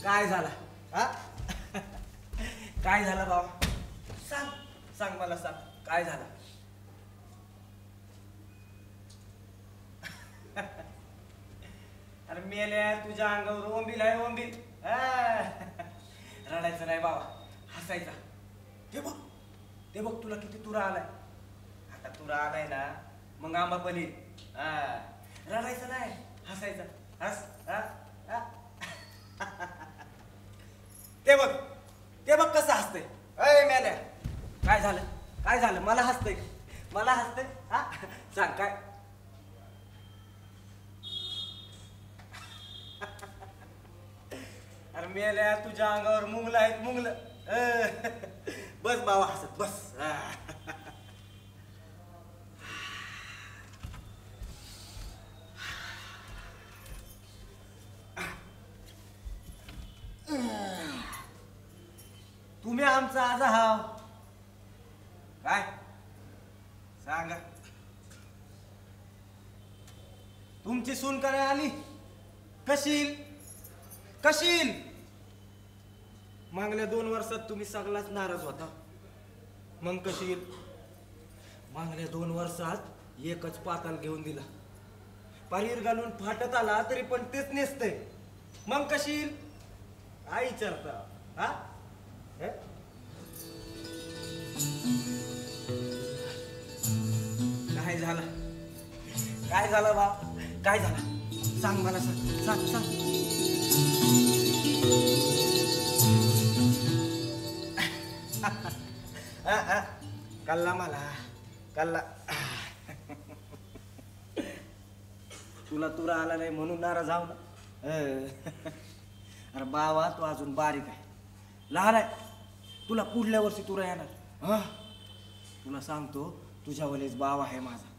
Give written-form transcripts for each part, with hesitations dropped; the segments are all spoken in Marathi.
काय झालं हा? काय झालं बाबा? सांग सांग मला सांग काय झालं? अरे मेल्या तुझ्या अंगावर ओंबील आहे ओंबील. रडायचं नाही बाबा, हसायचा. ते बघ तुला किती तुरा आलाय. आता तुरा आलाय ना मग आंबा पण येईल. रडायचं नाही, हसायचं. हस ते बघ कसं हसतंय. अय मेल्या काय झालं? काय झालं? मला हसतंय, मला हसतंय. हा सांग काय? अरे मेल्या तुझ्या अंगावर मुंगलं आहेत मुंगलं. बस बाबा हसत बस. तुम्ही आमचा आज हाव काय सांगा? तुमची सून काय आली? कशील कशील? मागल्या 2 वर्षात तुम्ही सगळाच नाराज होता. मग कशील? मागल्या 2 वर्षात एकच पाताल घेऊन दिला. पारीर घालून फाटत आला तरी पण तेच नेसतंय. मग कशील? आई विचारता हा? काय झालं? काय झालं बाप? काय झालं? सांग मला, सांग सांग सांग. कल्ला मला कल्ला. तुला तुरा आला नाही म्हणून नाराज आहो ना. अरे बाबा तू अजून बारीक आहे, लहान आहे. तुला पुढल्या वर्षी तुरा येणार. तुला सांगतो तुझ्या वलेच बाव आहे माझा.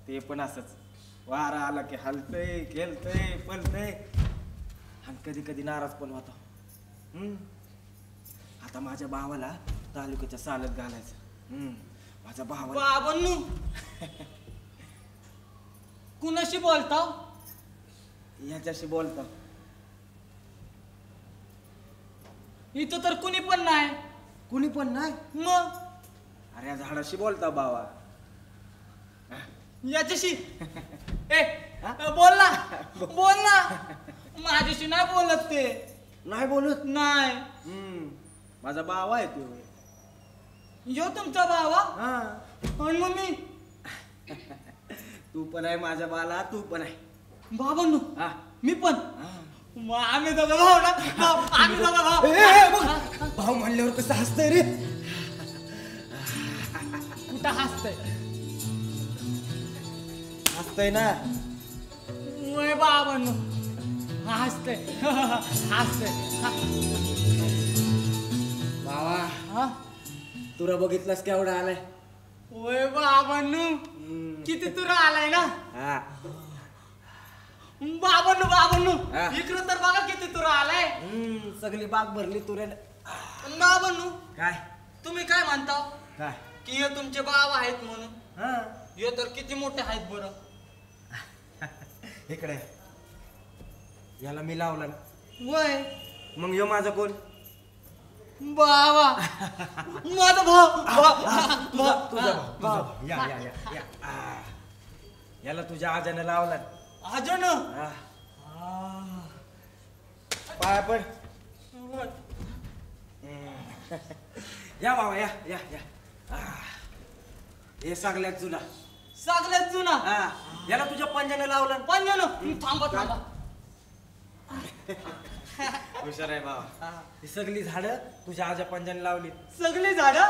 ते पण असंच वारा आला की हलतय खेळतय पलतय आणि कधी कधी नाराज पण होता. आता माझ्या भावाला तालुक्याच्या सालत घालायचं. माझा भाव बाबांनो कुणाशी बोलता? याच्याशी बोलतो. इथं तर कुणी पण नाही. कुणी पण नाही? मग अरे या झाडाशी बोलता बाबा. याच्याशी ए बोल ना बोल ना. माझ्याशी नाही बोलत ते. नाही बोलत? नाही. माझा बावा आहे तो. यो तुमचा बाबा? हा. पण मग मी तू पण आहे माझ्या बाला, तू पण आहे. बाबांनो हा मी पण. मग आम्ही दोघं भाऊ ना. आम्ही दोघं भाऊ. भाऊ म्हणल्यावर कसं हसतंय रे? कुठं हसतंय? हसतंय ना. वय बाबांनो हसतंय हसतंय. बाबा हा तुला बघितलास केवढा आलाय? वय बाबांनो किती तुरा आलाय ना. हा बाबांनो बाबांनो हा. इकडं तर बघा किती तुरा आलाय. सगळी बाग भरली तुऱ्याला. बाबांनो काय तुम्ही काय म्हणता काय? की हे तुमचे बाब आहेत म्हणून? हा हे तर किती मोठे आहेत बरं. इकडे याला मी लावला ना. वय मग यो माझा कोण? बाबा माझा भाऊ. तुझा भाऊ. या या या या. याला तुझ्या आजाने लावला. अजून पाया पड. या बाबा या या या. हे सगळ्यात जुना. सगळ्यात जुना. याला तुझ्या पंजाने लावलं. पंजानं थांबा थांबा. हुशार आहे बाबा. ही सगळी झाडं तुझ्या आजा पंजाने लावली. सगळी झाडं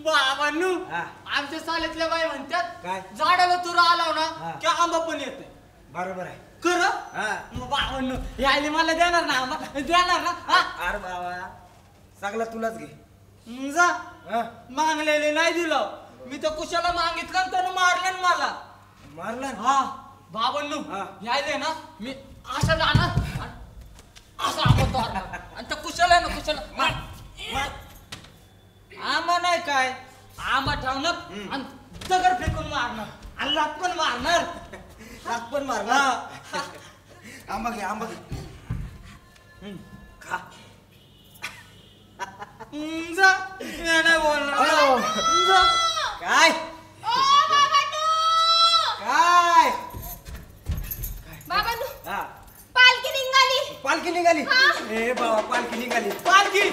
बाबांनो हा. आमच्या साल्यातल्या बाई म्हणतात काय? झाडाला तुरा आला हा. ना की आंबा पण येते. बरोबर आहे. खरं? मग बाबांनो यायला मला देणार ना आंबा? देणार ना? हा? अरे बाबा सगळा तुलाच घे. जा मागलेले नाही दिलं मी तर कुशाला मागितलं आणि त्यानं मारलं मला. मारला? हा बाबांनो हा. यायले ना मी असं जाणार असं आंबा तोडणार आणि त्या कुशाला आहे ना कुशाला मार. आंबा नाही काय आंबा ठेवणार आणि दगड फेकून मारणार आणि लात पण मारणार. लात पण मारणार. आंबा घे आंबा घे. खा. जा. मी नाही बोलणार. जा. काय ओ बाबांनो! काय बाबांनो, हा पालखी निघाली. पालखी निघाली. हा. ए बाबा पालखी निघाली. पालखी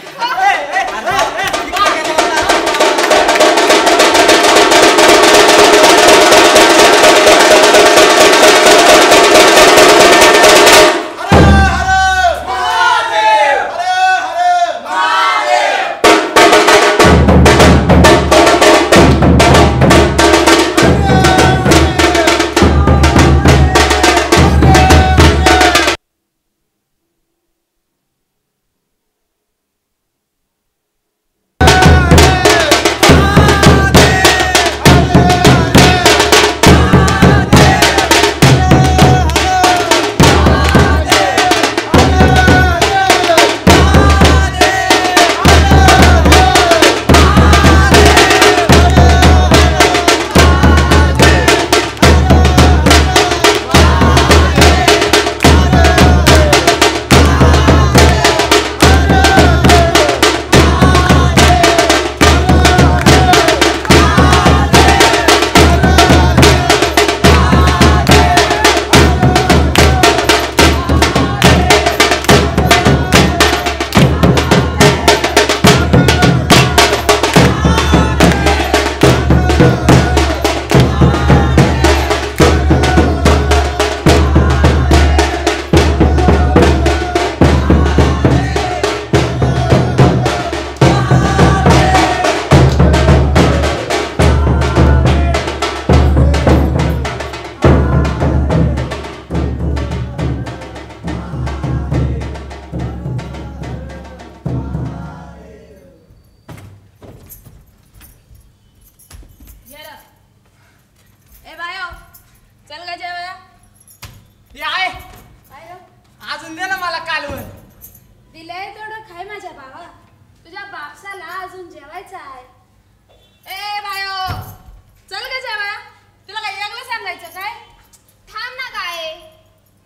गेलं. ए बायो, चल ग जेवायला. हे आहे. बायो, अजून दे ना मला कालवण. दिलंय तेवढं खाय माझ्या बाबा. तुझ्या बापसाला अजून जेवायचं आहे. ए बायो, चल ग जेवायला. तुला काही वेगळं सांगायचं काय? थांब ना काय,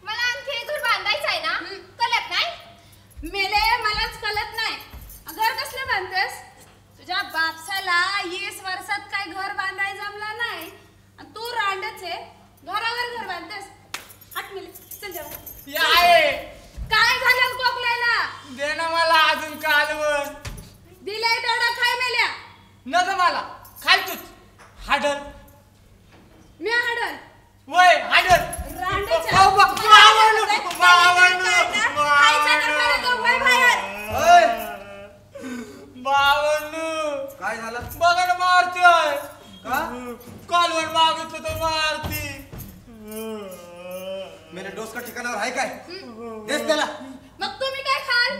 मला आणखी एक घर बांधायचं आहे ना. कळत नाही मेले, मलाच कळत नाही. घर कसलं बांधतेस? तुझ्या बापसाला 20 वर्षात काय घर बांधाय जमला नाही आणि तू रांडच आहे. घरावर घर बांधतेस. हट मिले, चल जेवा. हे आहे. काय झालं कोकल्याला? दे ना मला अजून कालवण. दिलंय तेवढं खाय मेल्या. नको मला. खाय तूच. हाडल. मी हाडल. वय हाडल. रांडेच्या. बावळणू. खायचं तर खरं तो वय बाहेर. ओय, बावळणू. काय झालं बघा ना मारतोय. का कालवण मागितलं तर मारती. मेरे डोसका ठिकाणावर आहे काय? देस त्याला. मग तुम्ही काय खाल?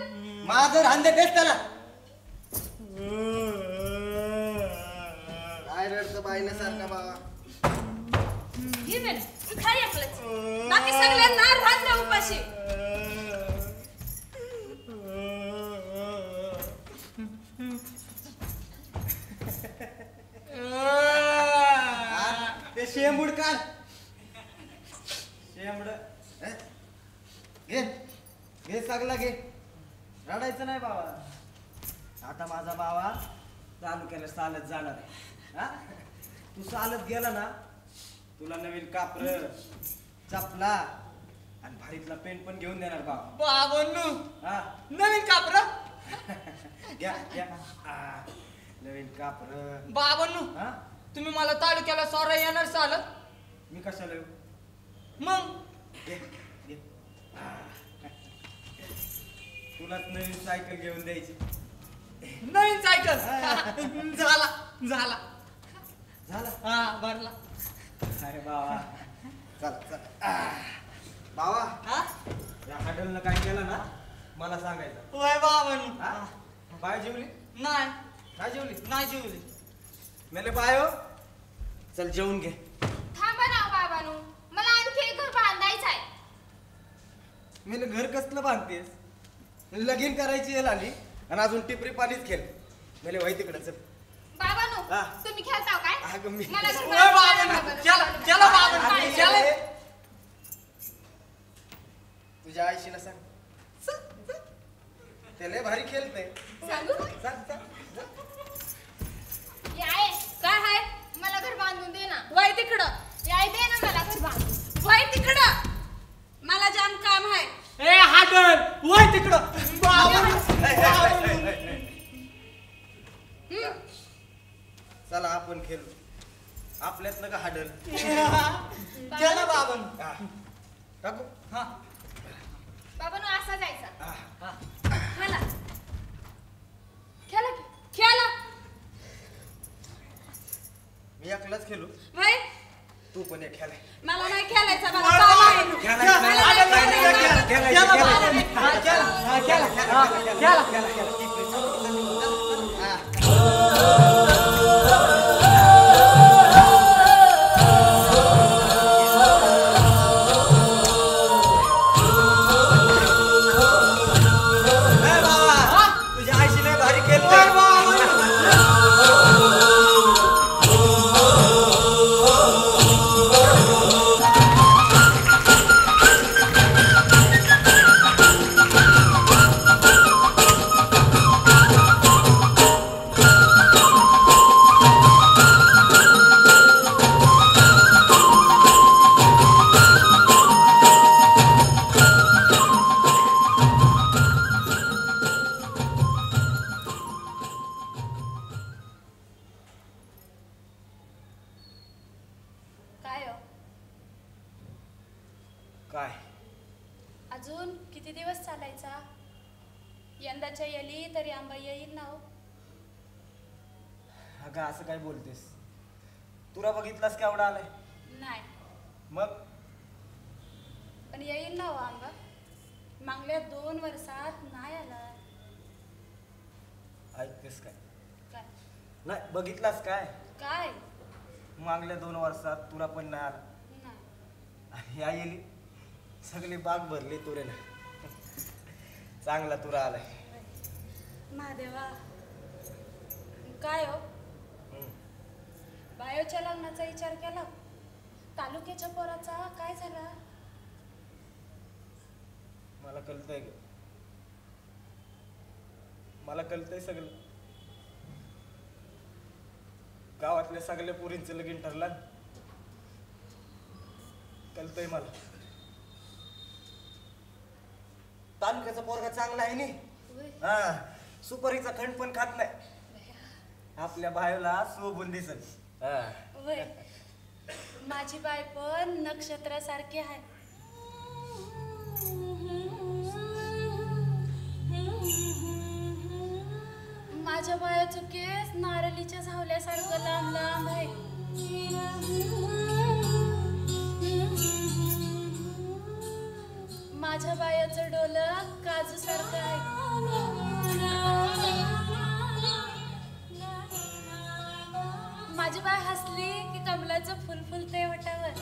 माझं रांदे देस त्याला. काय रडतं बाईने बाबा. घे बेटा, तू खाय आपलंच. बाकी सगळ्यांना रांधा उपाशी. ते शेंबूड काढ. शेंबूड घे घे सगळा घे. रडायचं नाही बाबा. आता माझा बाबा चालू केलं चालत जाणार आहे. हा? तू चालत गेला ना, तुला नवीन कापर, चपला आणि भारीतला पेन पण घेऊन देणार बाबा. बावळणू. हा नवीन कापर. घ्या घ्या. नवीन कापर. बावळणू. हा तुम्ही मला तालुक्याला सोरा येणार चालत. मी कशाला येऊ? मग घे घे. तुलाच नवीन सायकल घेऊन द्यायची. नवीन सायकल. झाला झाला झाला. हा भरला. अरे बाबा चल चल. बाबा हा या हॉटेलनं काय केलं ना मला सांगायचं. वय बावळणू. हा बाय जेवली? नाही काय जेवली? नाही जेवली. मेले बायो चल जेवून घे. थांबा ना बाबांनो, मला आणखी एक घर बांधायचं आहे. मेले घर कसलं बांधतेस? लगीन करायची येल आली आणि अजून टिपरी पाणीच खेळ. मेले वय तिकडे चल. बाबांनो, हा. तुम्ही खेळताव काय? अगं मी मला घर वय बांधायचं बावळणू. आहे. चला चला बावळणू. काय? चला. तुझ्या आईशीला सांग. त्याला भारी खेळते. सांगू याय काय हाय मला घर बांधून दे ना. वय तिकडं याय दे ना मला घर बांधून. वय तिकडं मला जाम काम आहे. ए हाडल वय तिकडं. चला आपण खेळू. आपल्यातलं का हाडल चला बाबन. टाकू. हा बाबांनो असा जायचा. खेळा खेळा की खेळा. मी एकलाच खेळू. वय तू पण एक खेळाय. मला नाही खेळायचं मला काम आहे. मला नाही तुझ्या आईशी नाही भारी खेळते. काय हो काय अजून किती दिवस चालायचा. यंदाच्या येली तरी आंबा येईल ना हो. अगं असं काय बोलतेस. तुला बघितलास केवढा आलाय. नाही मग पण येईल ना हो आंबा. मागल्या 2 वर्षात नाही आला. ऐकतेस काय. काय नाही बघितलास काय. काय मागल्या 2 वर्षात तुला पण नाही आला. नाही या येली सगळी बाग भरली तुरेला. चांगला तुरा आलाय. महादेवा काय हो बायोच्या लग्नाचा विचार केला. तालुक्याच्या पोराचा काय झाला. मला कळतंय ग. मला कळतंय सगळं. गावातल्या सगळ्या पोरींचं लगीन ठरलं. कळतंय मला. तालुक्याचा पोरगा चांगला आहे नी. होय. हा सुपारीचा खंड पण खात नाही. आपल्या बायोला सोबून दिसल. होय. माझी बाय पण नक्षत्रासारखी आहे. माझ्या बायाचं केस नारळीच्या झावल्यासारखं लांब लांब आहे. माझ्या बायाचं डोलं काजू सारखं आहे. माझी बाय हसली की कमलाचं फुल फुलते वटावर.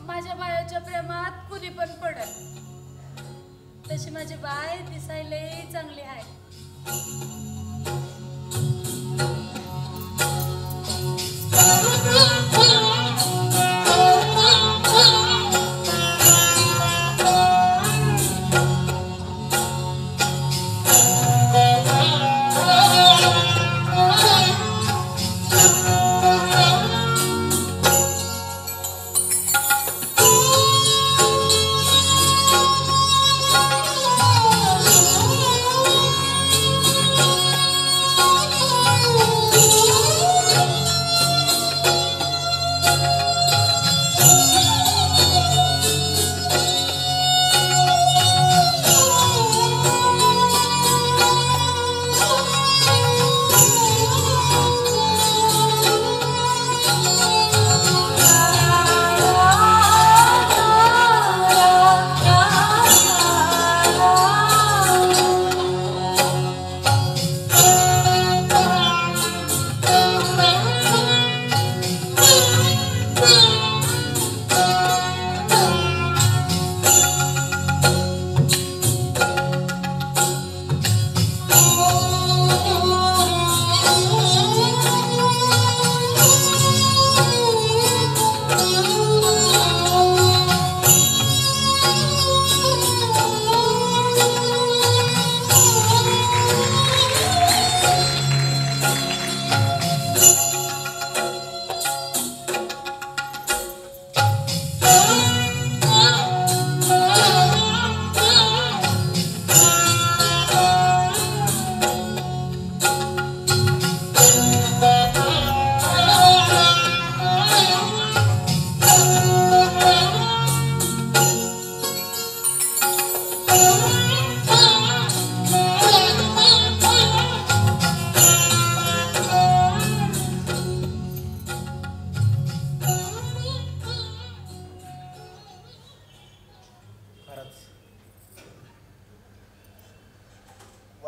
माझ्या बायाच्या प्रेमात कुणी पण पडल. तशी माझी बाय दिसायलाही चांगली आहे.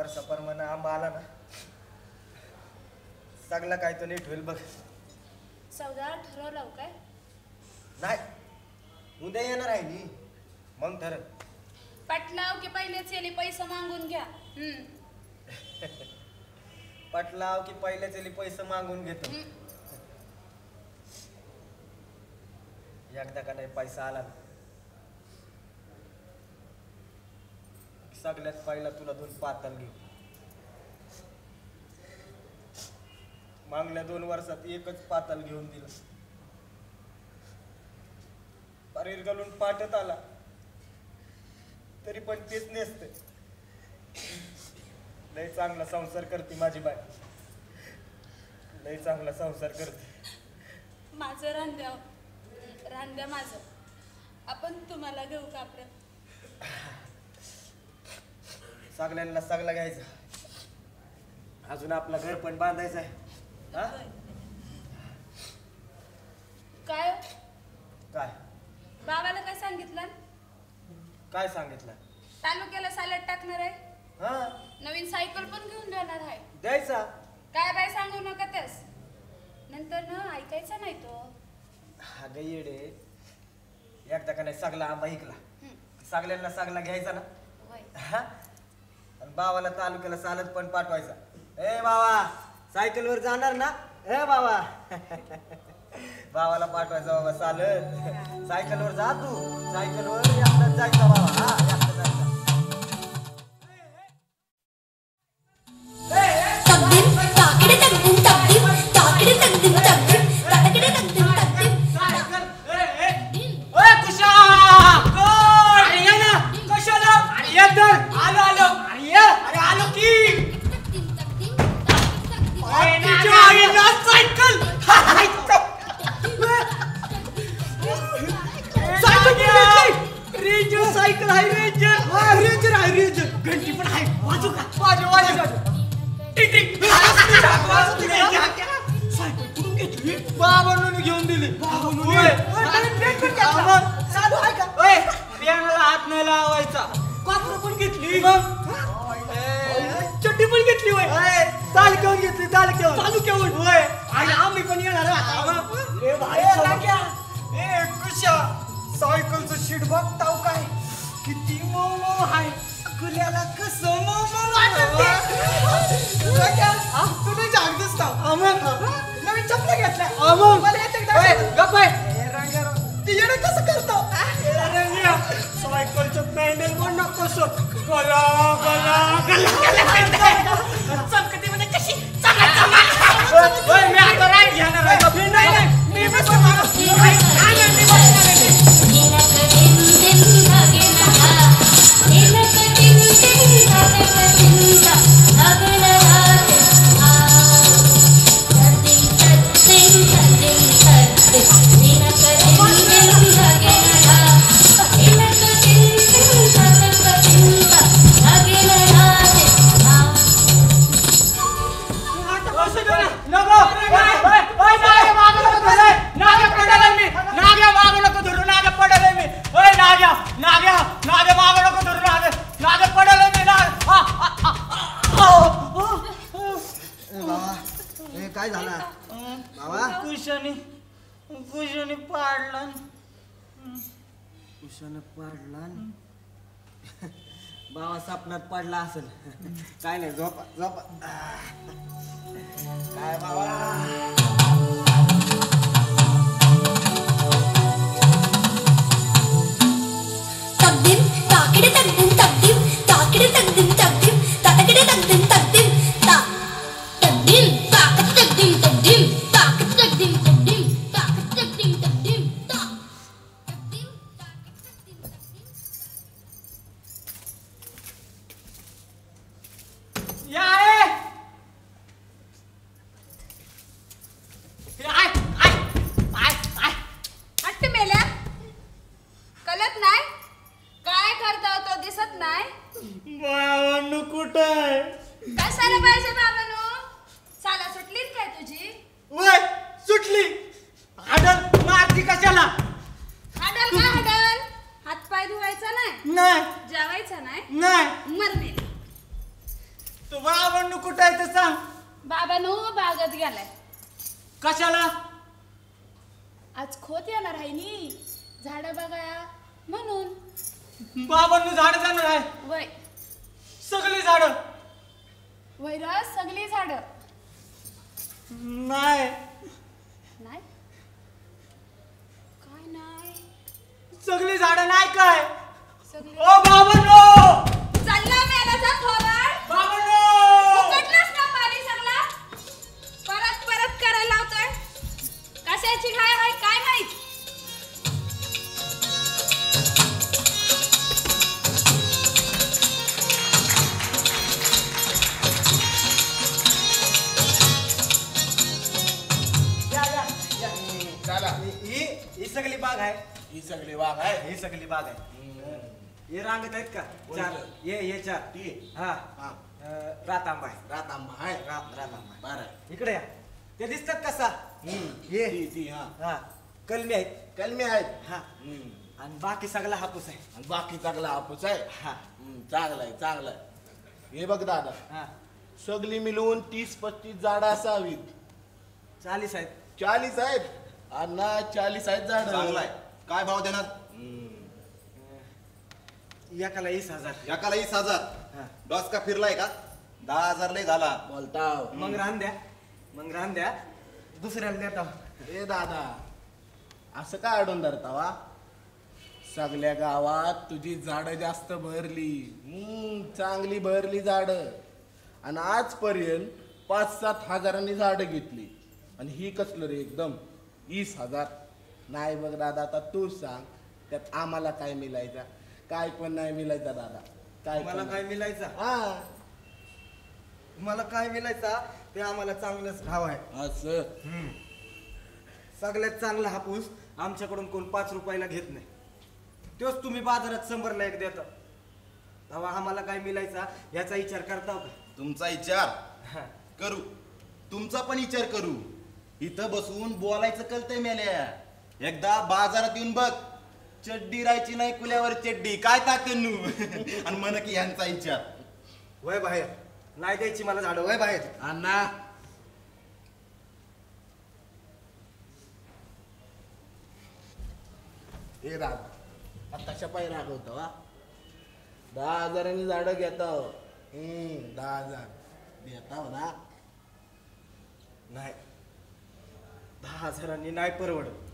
वर्षाप्रमाणे आंबा आला ना सगळं काय तो नीट होईल बघ. सौदा ठरवलं काय? नाही उद्या येणार आहे मी मग ठर. पटलाव की पहिलेच येले पैसे मागून घ्या. पटलाव की पहिल्याच येली पैसे मागून घेतो. एकदा का नाही पैसा आला सगळ्यात पहिला तुला 2 पातळ घेऊ. मागल्या 2 वर्षात एकच पातळ घेऊन दिलं. परीर घालून पाठत आला तरी पण तेच नेसते. लय चांगला संसार करते माझी बाई. लय चांगला संसार करते. माझं रांद्या माझं. आपण तुम्हाला घेऊ कापड. सगळ्यांना सगळं घ्यायचं. अजून आपलं घर पण बांधायचं आहे. हा? काय काय बाबाला काय सांगितलं? काय सांगितलं? तालुक्याला सालट टाकणार आहे. हा नवीन सायकल पण घेऊन देणार आहे. द्यायचा. काय बाय सांगू नका तेच. नंतर ना ऐकायचा नाही तो. अगं येडे एकदा का नाही सगळा आंबा ऐकला सगळ्यांना सगळा घ्यायचा ना. हा आणि बाबाला तालुक्याला चालत पण पाठवायचा. ए बाबा सायकलवर जाणार ना. ए बाबा बाबाला पाठवायचा बाबा चालत. सायकलवर जा तू. सायकलवर एकटाच जायचा बाबा. हा एकटा जायचा. सायकल आहे रेंजर आहे रेंजर. घंटी पण आहे. वाजू का? वाजू. सायकल कुठून घेतली? बाबांनी घेऊन दिली. चालू आहे का? पियानाला हात नाही लावायचा. कॉपर पण घेतली. चड्डी पण घेतली. होय तालुक्यावर घेतली. तालुक्यावर होय. आणि आम्ही पण येणार कुशा. सायकलचं शीट बघताव काय किती मऊ आहे. गुल्याला कसं मऊ वाटते. तुम्ही जाग दिसता. नवीन चपल्या घेतल्या. गप्प तिच्याकडे कसं करतो. सायकलचं पॅन्डल पण नको चमकतीमध्ये कशी मी आता राईट घेणार आहे. मी काय झाला बाबा? कुशाने पाडला. कुशाने पाडला. बाबा स्वप्नात पडला असेल. काय नाही झोपा. काय बाबा कशाला पाहिजे बाबांनो? साला सुटलीच काय तुझी? वय सुटली. हाडल मारती कशाला? हाडल का हाडल? हात पाय धुवायचा नाही? नाही. जेवायचा नाही? नाही. मरणे. बाबांनो कुठं आहे ते सांग. बाबांनो बागेत गेलाय. कशाला? आज खोत येणार आहे नी झाडं बघाया म्हणून. बाबांनो झाड जाणार आहे. वय सगळी झाड. वैरस सगळी झाडं नाही नाही काय नाही सगळी झाड नाही काय. सगळी ओ बाबांनो चालला मेला जा थोबाड. बाबांनो उकटलंच ना पाणी सगळा. परत परत करायला लावतोय. कशाची घाय आहे काय माहित. चला ही सगळी बाग आहे. ही सगळी वाघ आहे. ही सगळी बाग आहे. हे रांगत आहेत का चार. कोणतं? ये चार. ती हा हा रातांबा आहे. रात आंबा आहे. रातांबा. बरं इकडे या. ते दिसतात कसा. ये ती हा हा कलमी आहेत. कलमी आहेत. हा आणि बाकी सगळा हापूस आहे. आणि बाकी चांगला हापूस आहे. हा चांगलं आहे चांगलं आहे. हे बघ दादा हा सगळी मिळून 30-35 झाडं असावीत. 40 आहेत. 40 आहेत. अण्णा 40 आहेत झाड. चांगला आहे. काय भाव देणार? एकाला 20,000. एकाला 20,000. हा. डॉस का फिरलाय का? 10,000 लय झाला. बोलताव. मग रान द्या दुसऱ्याला देता. ए दादा असं काय अडून धरतावा? सगळ्या गावात तुझी झाडं जास्त भरली. चांगली भरली झाडं. आणि आजपर्यंत 5-7 हजारांनी झाडं घेतली. आणि ही कसलं रे एकदम 20,000. नाही बघ दादा आता तू सांग त्यात आम्हाला काय मिळायचा? काय पण नाही मिळायचा दादा. काय मला पण काय मिळायचा? हा मला काय मिळायचा ते आम्हाला चांगलंच भाव आहे. असं सगळ्यात चांगला हापूस आमच्याकडून कोण 5 रुपयाला घेत नाही. तोच तुम्ही बाजारात 100ला एक देता. तेव्हा आम्हाला काय मिळायचा याचा विचार करता का? तुमचा विचार करू. तुमचा पण विचार करू. इथं बसून बोलायचं कळतंय मेल्या. एकदा बाजारात येऊन बघ. चड्डी राहायची नाही कुल्यावर चड्डी. काय ताकदनू आणि म्हण की यांचा विचार. वय बाहेर नाही द्यायची मला झाडं. वय बाहेर. अण्णा हे राग आताच्या पाय रागवतो हा. 10,000 झाडं घेतो. 10,000 देताव ना. नाही 10,000 नाही परवडत.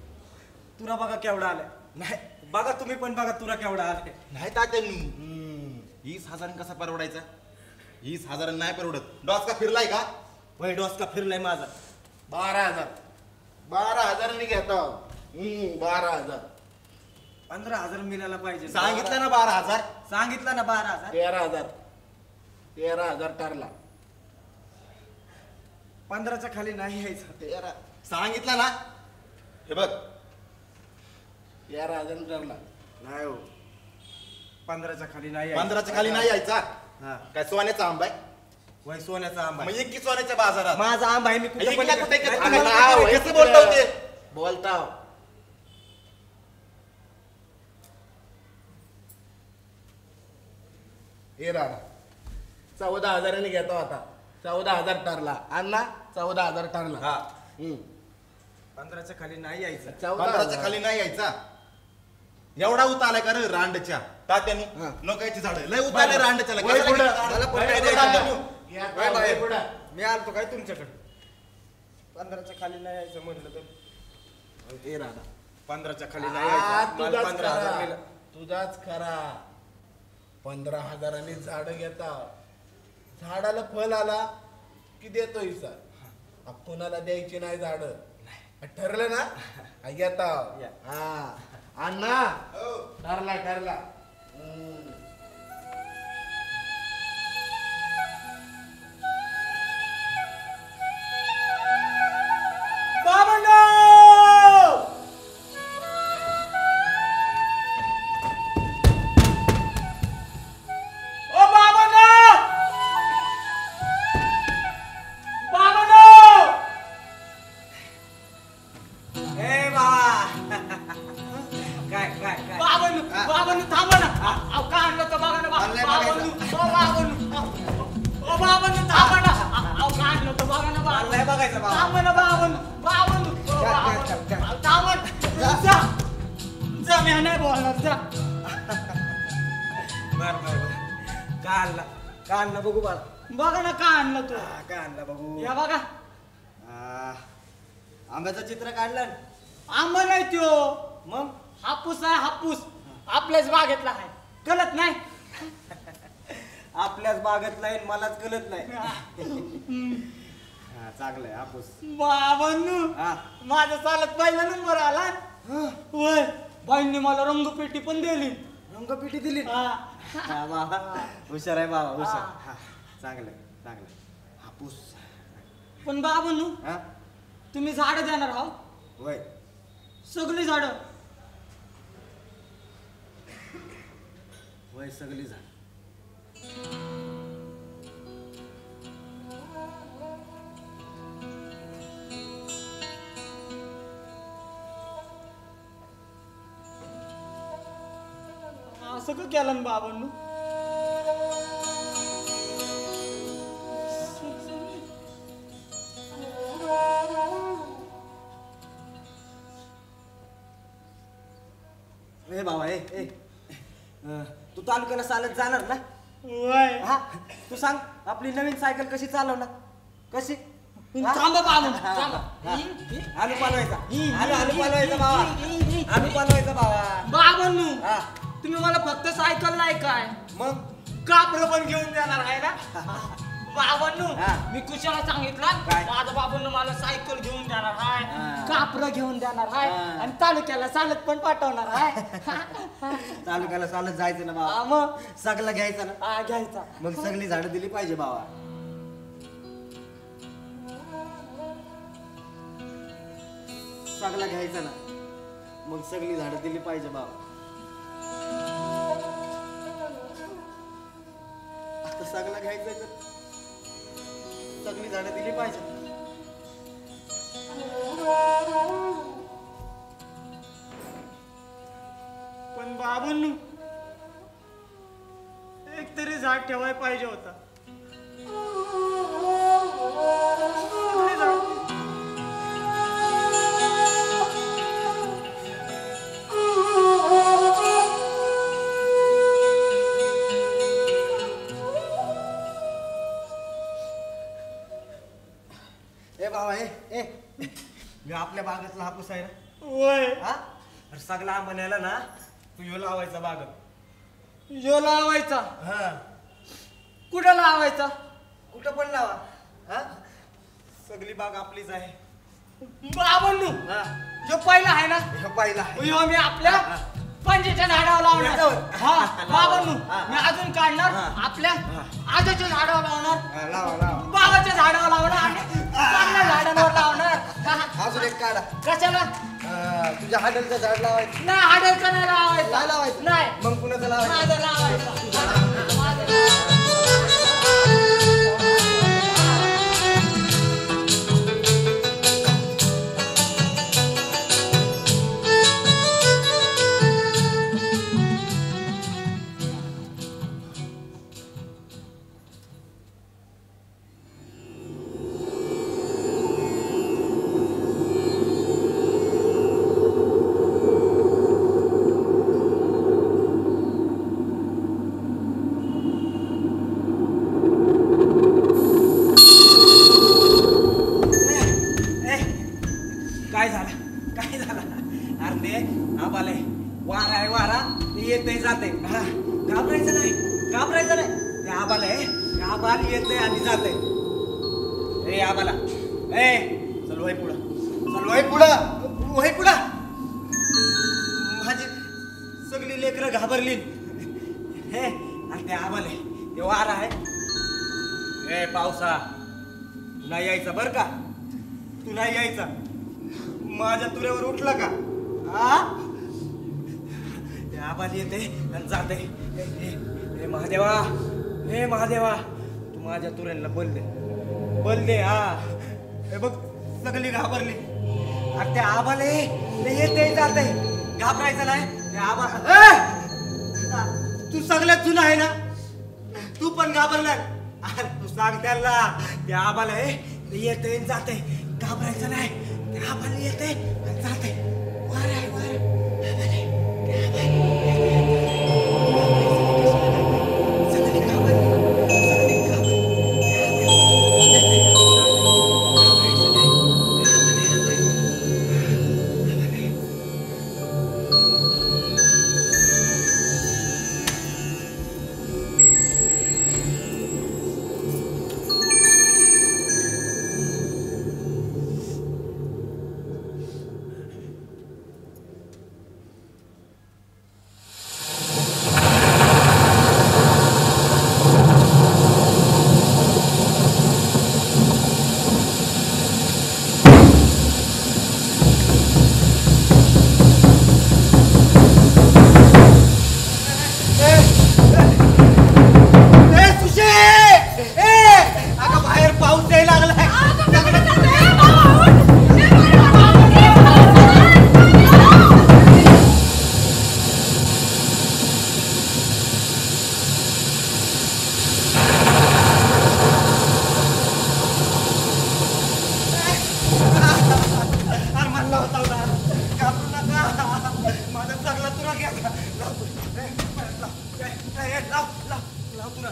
तुला बघा केवढा आलाय. नाही बघा तुम्ही पण बघा तुला केवढा आलाय. नाही तात्यानू 20,000 कसा परवडायचा? 20,000 नाही परवडत. डॉस का फिरलाय का? वय डोस का फिरलाय माझा. 12,000 12,000 घेतो. 12,000 15,000 मिळायला पाहिजे. सांगितलं ना 12,000. सांगितलं ना 12,000. 13,000 13,000 ठरला. 15च्या खाली नाही यायचं. 13 सांगितलं ना. हे बघ 13,000 ठरला. नाही हो 15च्या खाली नाही 15च्या खाली नाही यायचा. हा काय सोन्याचा आंबा आहे? वय सोन्याचा आंबा मग आहे. एक की सोन्याच्या बाजारात. माझा आंबा आहे. मी कुठे एकला कुठे नाही, कसं तुम्हाला बोलताव? काय कसं बोलताव ते? बोलताव. हे राणा 14,000 घेतो आता. 14,000 ठरला. अण्णा 14,000 ठरला. हा 15च्या खाली नाही यायचं. 15च्या खाली नाही यायचा. एवढा उत आलाय का रे रांडच्या तात्यानी? हा. नकायची झाड लय उत आलाय रांडच्या. वय पुढं. मला पण काय वय द्यायचं? या वय का, बाहेर. वय पुढं. मी आलतो काय तुमच्याकडे. 15च्या खाली नाही यायचं म्हटलं तर. हे राणा 15च्या खाली नाही यायचं. मला तुझाच 15,000 खरा. मिळालं. तुझाच खरा. 15,000 झाड घेता. झाडाला फळ आला की देतो हिसा. कोणाला द्यायची नाही झाड. ठरलं ना. घेता. या. हा अण्णा ठरला ठरला. बाबांनो! ओ बाबांनो! बाबांनो! ए बाबा! काय बाबांनो थांबा ना. अहो, काय बघायचं बाबा. थांब ना बावन बावन थांब जा जा मी नाही बोलणार जा. बर का आणला बघू बाळा. बघा ना काय आणलं तू काय आणला बघू. या बघा आंब्याचं चित्र काढलं. आंबा नाही त्यो मग हापूस आहे हापूस आपल्याच बागेतला आहे कळत नाही. आपल्याच बागेत नाही मलाच कळत नाही. चांगलंय हापूस. बाबांनू हा. माझा चालत पहिला नंबर आला. होय बाईंनी मला रंगपेटी पण दिली. रंगपेटी दिली. हा. बाबा हुशार आहे बाबा हुशार. हा. चांगलंय हापूस. पण बाबांनू हा तुम्ही झाडं देणार आहो होय सगळी झाडं. होय सगळी झाड. असं का केलं ना बाबांनू. ए बाबा तू तालुक्याला चालत जाणार ना. होय हा तू सांग आपली नवीन सायकल कशी चालवणार. कशी थांबा बाबा थांबा. आलू पालवायचा. आलू पालवायचा बाबा. आलू पालवायचा बाबा. बाबांनू हा तुम्ही मला फक्त सायकल नाही काय मग कापड पण घेऊन देणार आहे ना. बाबांनू हा. मी कुशाला सांगितलं काय? माझा बाबांनू मला सायकल घेऊन देणार आहे हा. कापड घेऊन देणार आहे हा. आणि तालुक्याला चालत पण पाठवणार आहे. तालुक्याला चालत जायचं ना हा, बाबा. मग सगळं घ्यायचं ना. हा, घ्यायचा. मग सगळी झाडं दिली पाहिजे बाबा. सगळं घ्यायचं ना. मग सगळी झाडं दिली पाहिजे बाबा. आता सगळं घ्यायचं तर सगळी झाडं दिली पाहिजे. पण बाबांनू एक तरी झाड ठेवाय पाहिजे होता. सगळी झाडं- ए बाबा मी आपल्या बागेतला हापूस आहे ना. होय हा अरे सगळा आंबा न्यायला ना तू ह्यो लावायचा बागत. जो लावायचा हा कुठं लावायचा. कुठं पण लावा. हा सगळी बाग आपलीच आहे. बाबांनू हा जो पहिला आहे ना ह्यो पहिला आहे. ह्यो मी आपल्या पंजेच्या झाडावर लावणार. याच्यावर? हा बाबांनू हा. मी अजून काढणार हा. आपल्या आजोच्या झाडावर लावणार हा, लावा बाबाच्या झाडावर लावणार आणि चांगल्या झाडांवर लावणार. अजून एक काढा. कशाला तुझ्या हाडलचं झाड लावायचं. नाही हाडायचं नाही लावायचं. नाही लावायचं. नाही मग कुणाचं लावायचं. माझं लावायचं. काय झालं काय झालं. अरे ते आबाले वारा आहे वारा ते येते जाते. हा घाबरायचं नाही घाबरायचं नाही. ते आबाल आहे ते आबाल येते आणि जाते. ए आबाला ए चल वय पुढं चल वय पुढं वय पुढं. माझी सगळी लेकरं घाबरली. हे आणि ते आबाले ते वारा आहे. ए पावसा तू नाही यायचा बर का. तू नाही यायचा. माझ्या तुऱ्यावर उठला का. हा ते आबाल येते आणि जाते. हे महादेवा हे महादेवा तू माझ्या तुऱ्यांना बल दे हा. हे बघ सगळी घाबरली. अरे ते आबाल ते येते जाते घाबरायचं नाही. ते आबाल तू सगळ्यात जुना आहे ना. तू पण घाबरलाय. अरे तू सांग त्याला ते आबाल आहे येते जाते घाबरायचं नाही आम्हाला येते आणि जाते वार आहे वार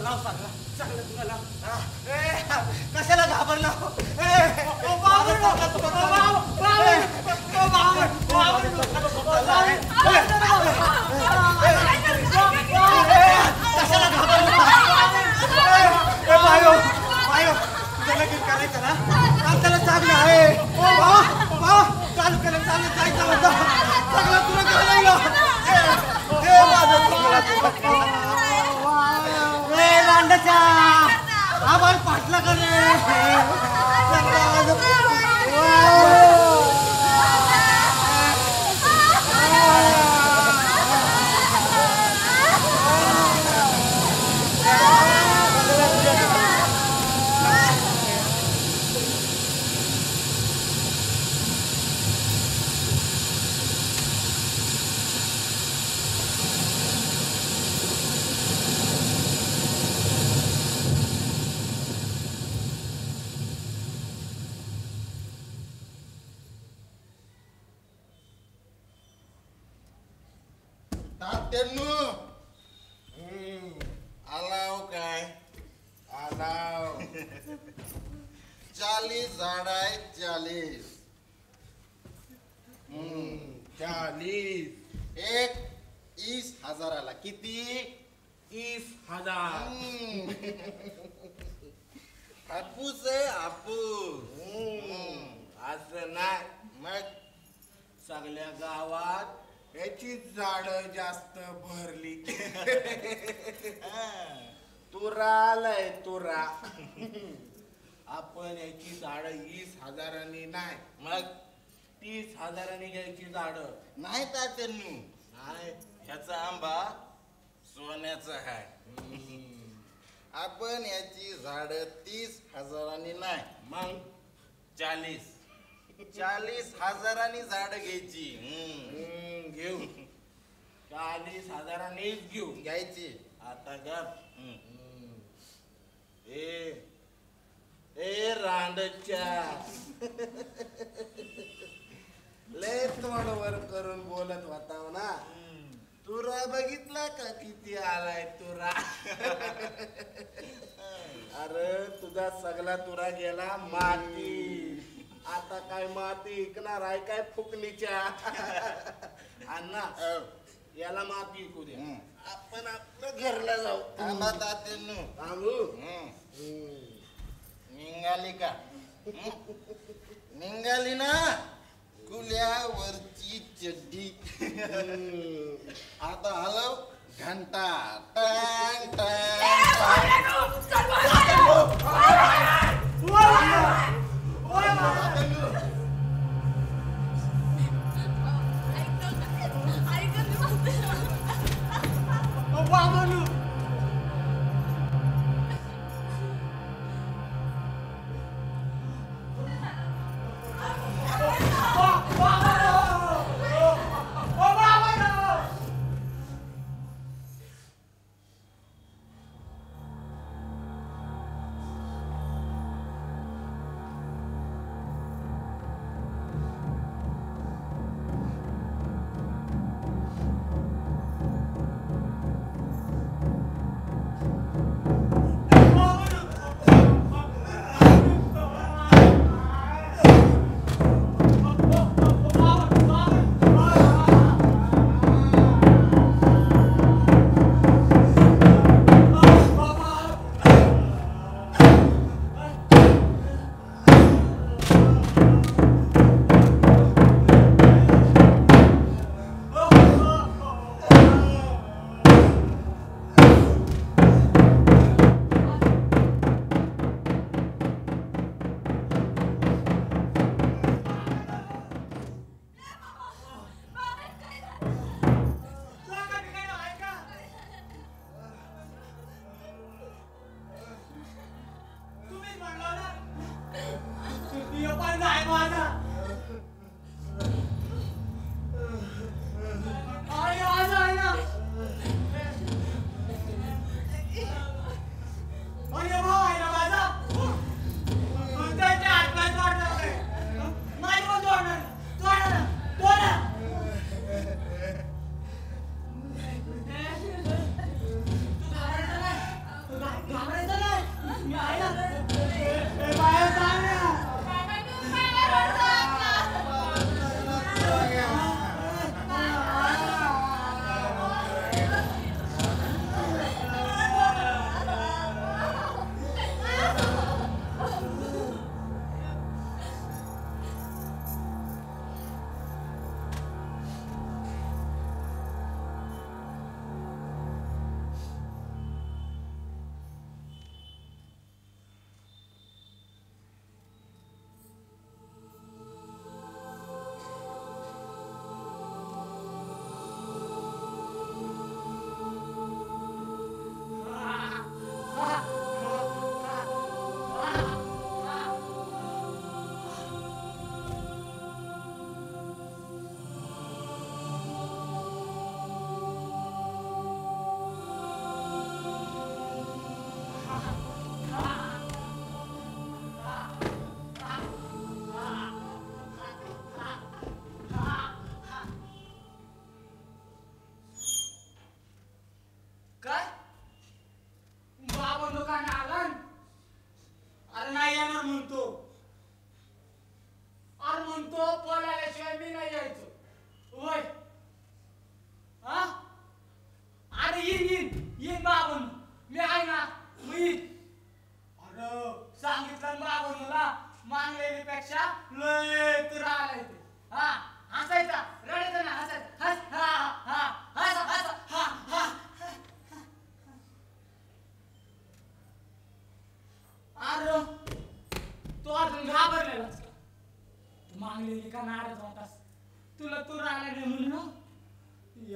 आम्हाला सगळी घाबरली सगळी कशाला घाबरला करायचं ना आपल्याला चांगलं आहे चालू केलं चालू जायचं होतं सगळं तुला घालायला रांडाच्या आभार पाटला करे तात्यांनो आलाव काय आलाव 40 झाड आहेत 40 40 एक 20,000 किती 20,000 हापूस आहे हापूस असं नाही मग सगळ्या गावात याची झाड जास्त भरली तुरा आलाय तुरा आपण याची झाड 20,000 नाही मग 30,000 घ्यायची झाड नाही तात्यांनो नाही ह्याचा आंबा सोन्याचा आहे आपण याची झाड 30,000 नाही मग 40,000 झाड घ्यायची घेऊ 40,000 घेऊ घ्यायची आता गप ए रांडच्या लय तोंड वर करून बोलत होता ना तुरा बघितला का किती आलाय तुरा अरे तुझा सगळा तुरा गेला माती आता काय माती इकणार आहे काय फुकणीच्या अण्णा याला माती इकू दे आपण आपलं घरला जाऊ थांबा तात्यांनो थांबू निघाली का निघाली ना कुल्यावरची चड्डी आता हलव घंटा टँग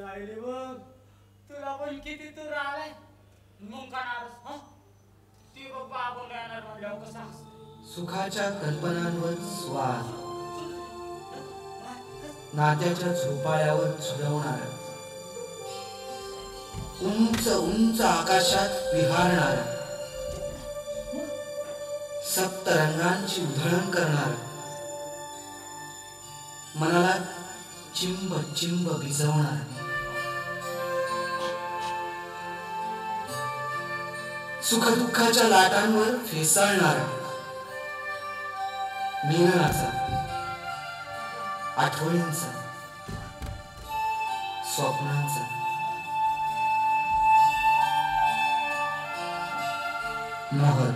यायले बघ तुला पण किती तूर आलाय मग करणारच हं? ती बघ बाबू येणार म्हणल्यावर कसा सुखाच्या कल्पनांवर स्वाद नात्याच्या झोपाळ्यावर झुलवणारा उंच उंच आकाशात विहारणारा सप्तरंगांची उधळण करणारा मनाला चिंब चिंब भिजवणारा सुखदुःखाच्या लाटांवर फेसाळणारा मिलनाचा आठवणींचा स्वप्नांचा मोहर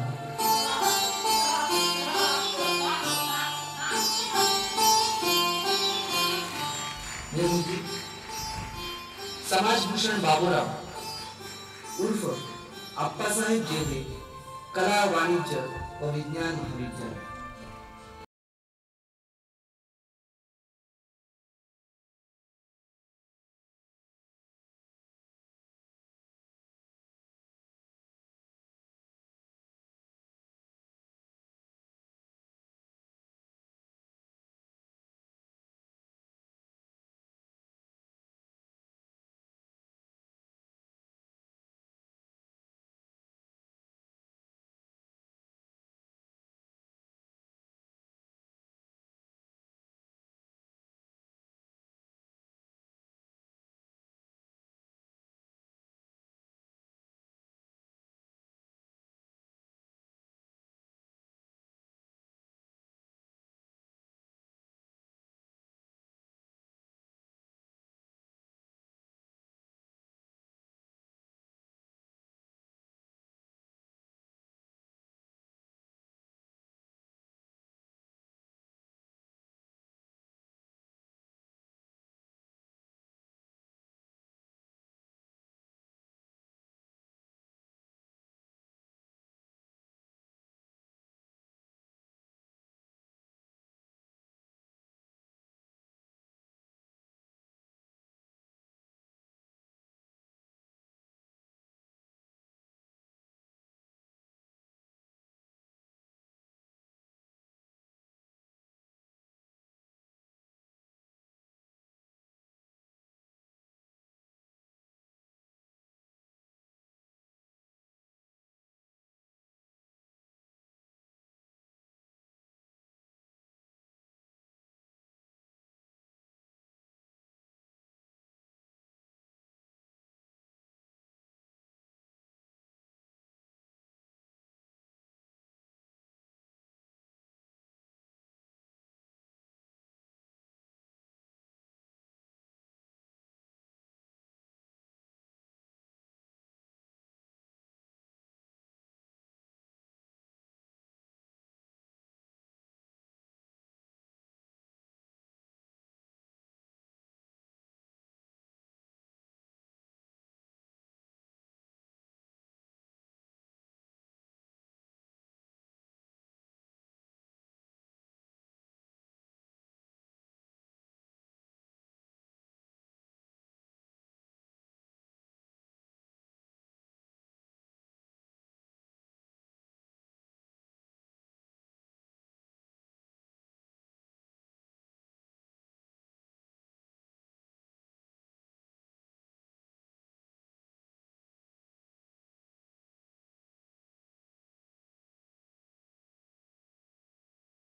निर्मिती समाजभूषण बाबूराव उर्फ आप्पासाहेब जेधे कला वाणिज्य व विज्ञान महाविद्यालय